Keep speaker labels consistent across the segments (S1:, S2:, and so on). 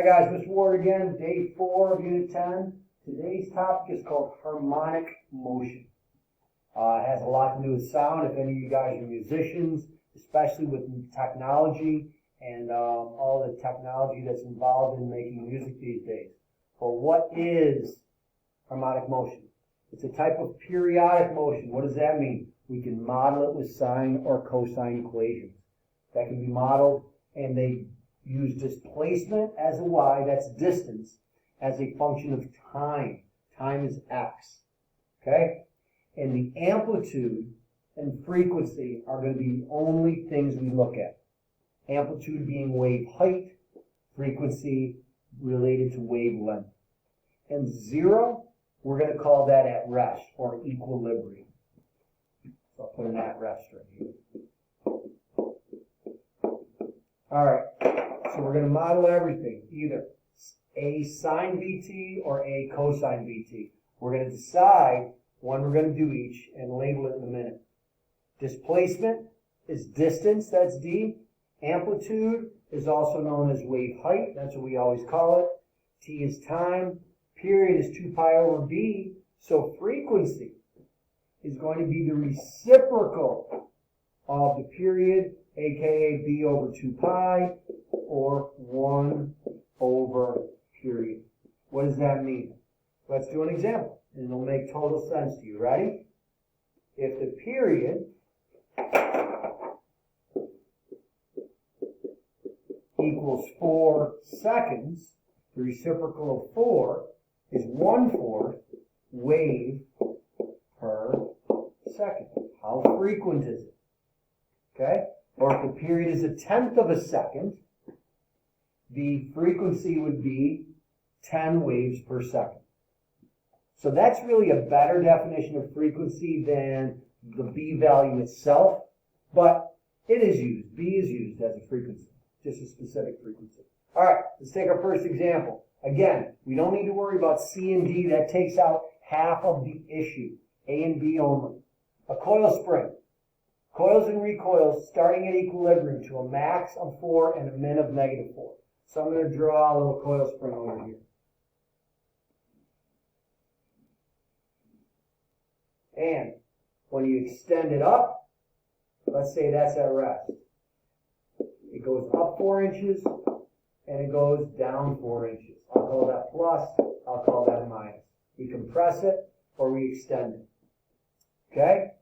S1: Hi guys, Mr. Ward again, day 4 of Unit 10. Today's topic is called harmonic motion. It has a lot to do with sound. If any of you guys are musicians, especially with technology and all the technology that's involved in making music these days. But what is harmonic motion? It's a type of periodic motion. What does that mean? We can model it with sine or cosine equations. That can be modeled, and they use displacement as a y, that's distance, as a function of time. Time is x. Okay? And the amplitude and frequency are going to be the only things we look at. Amplitude being wave height, frequency related to wavelength. And 0, we're going to call that at rest, or equilibrium. So I'll put an at rest right here. All right. So we're going to model everything, either a sine VT or a cosine VT. We're going to decide when we're going to do each and label it in a minute. Displacement is distance, that's D. Amplitude is also known as wave height, that's what we always call it. T is time. Period is 2 pi over B. So frequency is going to be the reciprocal of the period, aka B over 2 pi, or 1 over period. What does that mean? Let's do an example, and it'll make total sense to you. Ready? If the period equals 4 seconds, the reciprocal of 4 is 1/4 wave per second. How frequent is it? Okay? Or if the period is 1/10 of a second, the frequency would be 10 waves per second. So that's really a better definition of frequency than the B value itself, but it is used. B is used as a frequency, just a specific frequency. All right, let's take our first example. Again, we don't need to worry about C and D. That takes out half of the issue. A and B only. A coil spring. Coils and recoils starting at equilibrium to a max of 4 and a min of -4. So I'm going to draw a little coil spring over here. And when you extend it up, let's say that's at rest. It goes up 4 inches and it goes down 4 inches. I'll call that plus, I'll call that minus. We compress it or we extend it. Okay?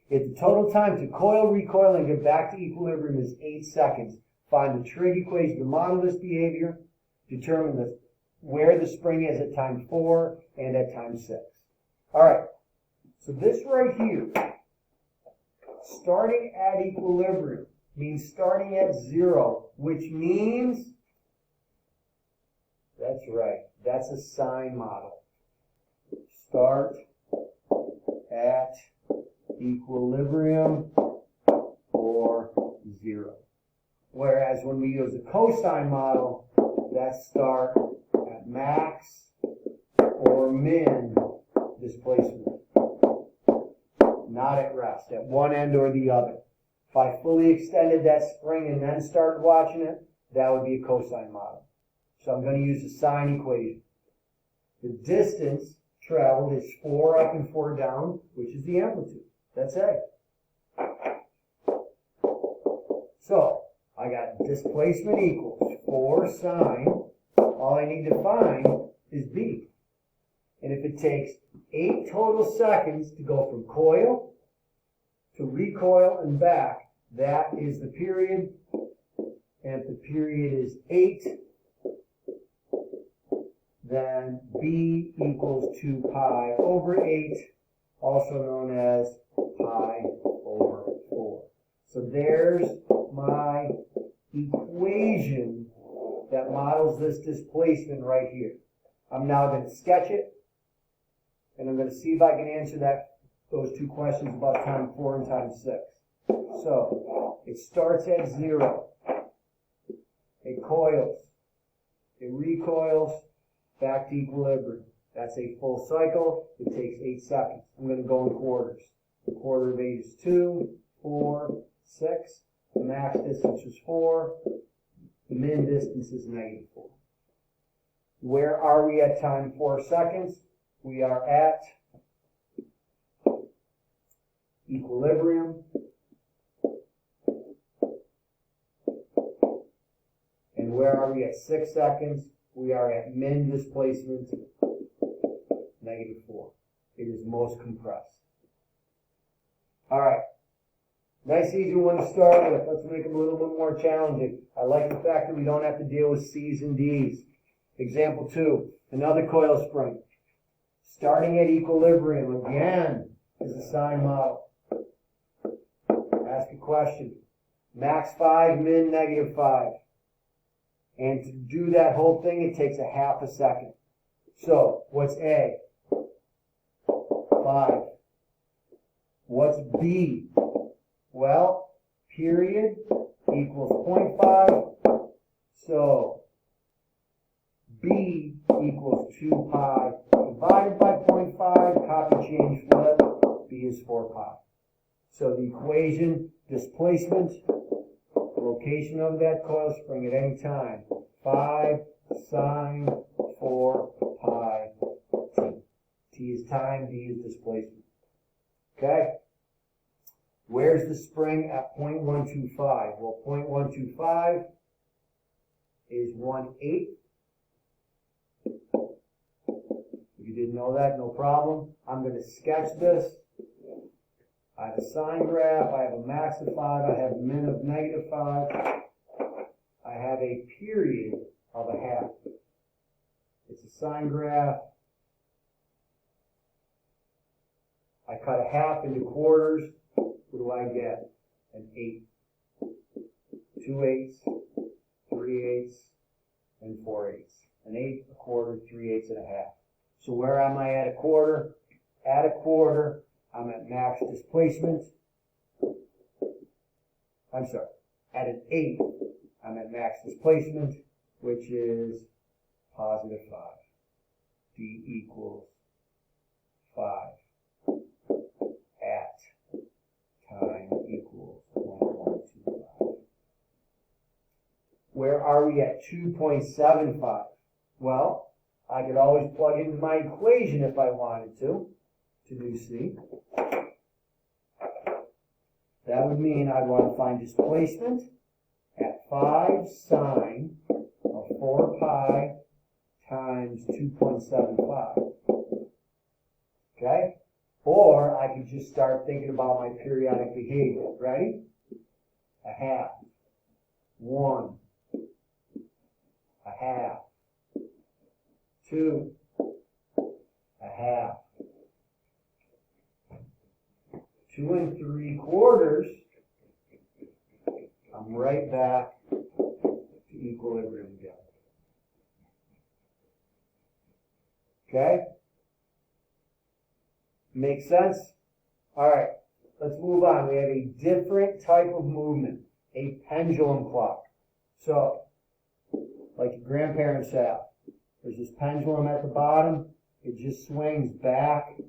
S1: If the total time to coil, recoil, and get back to equilibrium is 8 seconds, find the trig equation to model this behavior, determine where the spring is at time 4 and at time 6. All right, so this right here, starting at equilibrium, means starting at 0, which means, that's right, that's a sine model. Start at equilibrium or 0. Whereas when we use a cosine model, that's start at max or min displacement. Not at rest, at one end or the other. If I fully extended that spring and then started watching it, that would be a cosine model. So I'm going to use the sine equation. The distance traveled is 4 up and 4 down, which is the amplitude. That's A. So I got displacement equals 4 sine. All I need to find is B. And if it takes 8 total seconds to go from coil to recoil and back, that is the period. And if the period is 8, then B equals 2 pi over 8, also known as pi over 4. So there's my equation that models this displacement right here. I'm now going to sketch it, and I'm going to see if I can answer those two questions about time 4 and time 6. So it starts at 0. It coils. It recoils back to equilibrium. That's a full cycle. It takes 8 seconds. I'm going to go in quarters. The quarter of 8 is 2, 4, 6. The max distance is 4. The min distance is -4. Where are we at time 4 seconds? We are at equilibrium. And where are we at 6 seconds? We are at min displacement, -4. It is most compressed. All right. Nice easy one to start with. Let's make them a little bit more challenging. I like the fact that we don't have to deal with C's and D's. Example 2, another coil spring. Starting at equilibrium, again, is a sine model. Ask a question. Max 5, min -5. And to do that whole thing, it takes a half a second. So, what's A? 5. What's B? Well, period equals 0.5. So, B equals 2 pi divided by 0.5. Copy, change, flip. B is 4 pi. So the equation, displacement, location of that coil spring at any time, 5 sine 4 pi t. T is time, D is displacement. Okay? Where's the spring at 0.125? Well, 0.125 is 1/8. If you didn't know that, no problem. I'm going to sketch this. I have a sine graph, I have a max of 5, I have a min of -5, I have a period of a half. It's a sine graph. I cut a half into quarters. What do I get? An 8. 2/8, 3/8, and 4/8. An 8, a quarter, 3/8, and a half. So where am I at a quarter? At a quarter, I'm at max displacement. I'm sorry, at an 8, I'm at max displacement, which is +5. D equals 5 at time equals 1.25. Where are we at 2.75? Well, I could always plug into my equation if I wanted to do C. That would mean I'd want to find displacement at 5 sine of 4 pi times 2.75. Okay? Or I could just start thinking about my periodic behavior. Ready? A half. 1. A half. 2. A half. 2 3/4, I'm right back to equilibrium again. Okay? Makes sense? All right, let's move on. We have a different type of movement, a pendulum clock. So, like your grandparents have, there's this pendulum at the bottom. It just swings back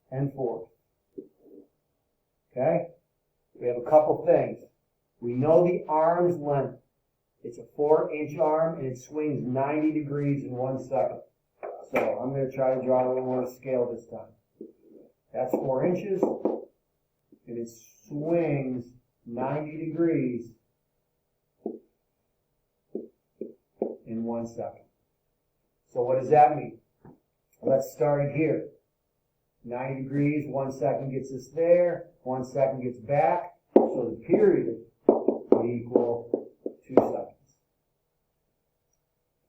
S1: and forth. Okay? We have a couple things. We know the arm's length. It's a 4-inch arm and it swings 90 degrees in 1 second. So I'm going to try to draw a little more scale this time. That's 4 inches and it swings 90 degrees in 1 second. So what does that mean? Let's start it here. 90 degrees, 1 second gets us there, 1 second gets back, so the period would equal 2 seconds.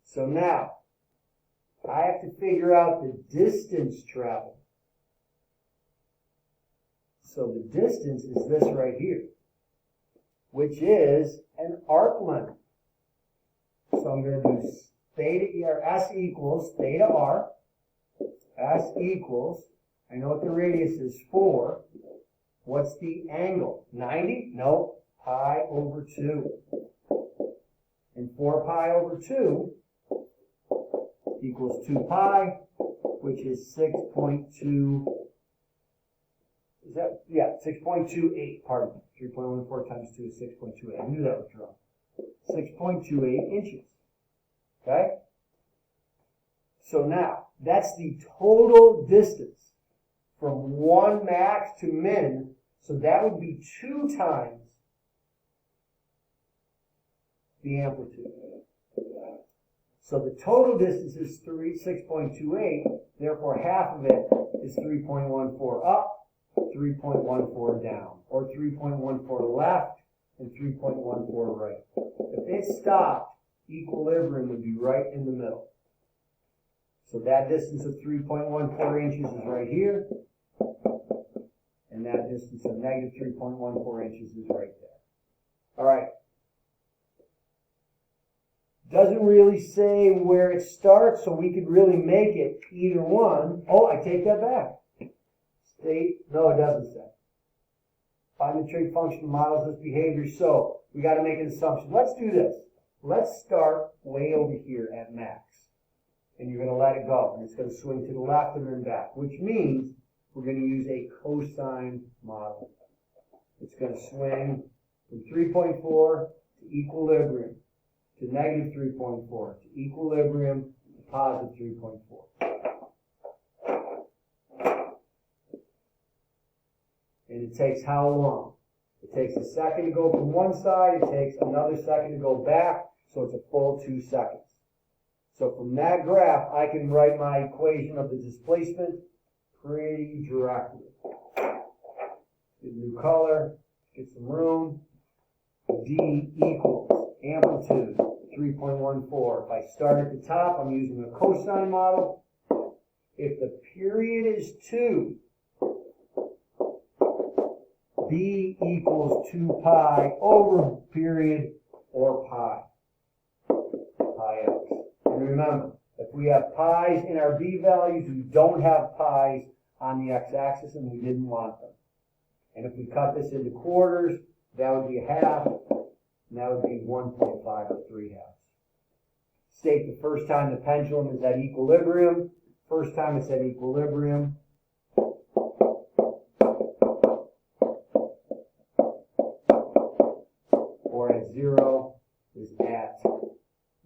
S1: So now, I have to figure out the distance traveled. So the distance is this right here, which is an arc length. So I'm going to do theta, or S equals theta r. S equals, I know what the radius is, 4. What's the angle? 90? No, pi over 2. And 4 pi over 2 equals 2 pi, which is 6.2. Is that? Yeah, 6.28, pardon me. 3.14 times 2 is 6.28. I knew that was wrong. 6.28 inches. Okay? So now, that's the total distance from one max to min. So that would be 2 times the amplitude. So the total distance is 6.28, therefore half of it is 3.14 up, 3.14 down, or 3.14 left, and 3.14 right. If it stopped, equilibrium would be right in the middle. So that distance of 3.14 inches is right here, and that distance of negative 3.14 inches is right there. All right. Doesn't really say where it starts, so we could really make it either one. Oh, I take that back. No, it doesn't say. Find the trait function models this behavior. So we got to make an assumption. Let's do this. Let's start way over here at max. And you're going to let it go. And it's going to swing to the left and then back, which means we're going to use a cosine model. It's going to swing from 3.4 to equilibrium, to negative 3.4, to equilibrium, to positive 3.4. And it takes how long? It takes a second to go from one side, it takes another second to go back, so it's a full 2 seconds. So from that graph, I can write my equation of the displacement pretty directly. Get a new color, get some room. D equals amplitude 3.14. If I start at the top, I'm using a cosine model. If the period is 2, B equals 2 pi over period or pi. Pi x. And remember, if we have pi's in our B values, we don't have pi's on the x-axis, and we didn't want them. And if we cut this into quarters, that would be a half, and that would be 1.5 or 3 halves. State the first time the pendulum is at equilibrium. First time it's at equilibrium. Or at 0 is at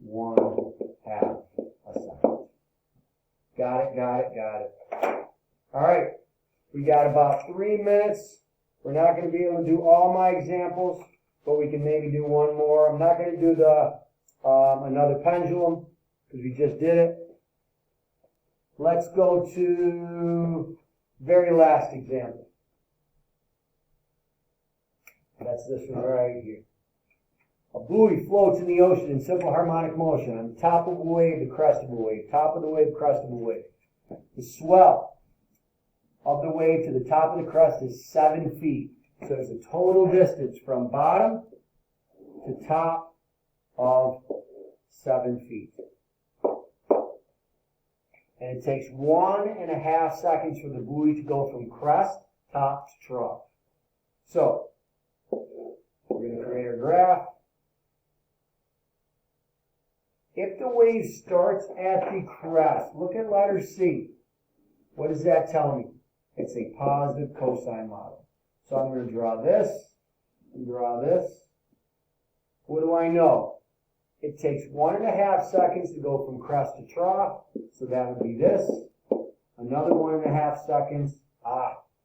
S1: 1/2 a second. Got it, got it, got it. All right, we got about 3 minutes. We're not going to be able to do all my examples, but we can maybe do one more. I'm not going to do the another pendulum because we just did it. Let's go to very last example. That's this one right here. A buoy floats in the ocean in simple harmonic motion on the top of a wave, the crest of a wave, top of the wave, crest of a wave. The swell of the wave to the top of the crest is 7 feet. So there's a total distance from bottom to top of 7 feet. And it takes 1.5 seconds for the buoy to go from crest, top to trough. So we're going to create our graph. If the wave starts at the crest, look at letter C. What does that tell me? It's a positive cosine model. So I'm going to draw this and draw this. What do I know? It takes 1.5 seconds to go from crest to trough. So that would be this. Another 1.5 seconds.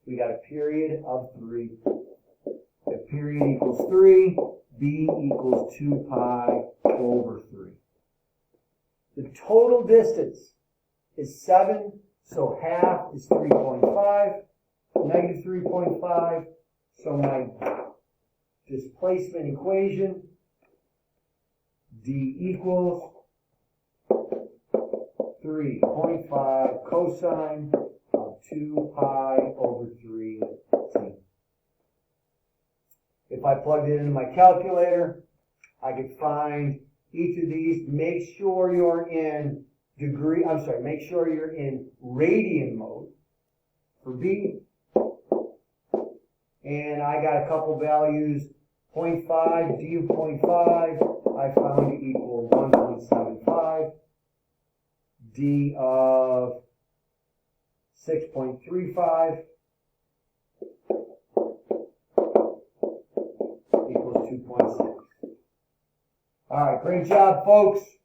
S1: We got a period of 3. If period equals 3, B equals 2 pi over 3. The total distance is 7, so half is 3.5, negative 3.5. So my displacement equation, D equals 3.5 cosine of 2 pi over 3t. If I plugged it into my calculator, I could find each of these. Make sure you're in make sure you're in radian mode for B. And I got a couple values, 0.5, D of 0.5, I found it equal 1.75. D of 6.35 equals 2.6. All right, great job, folks.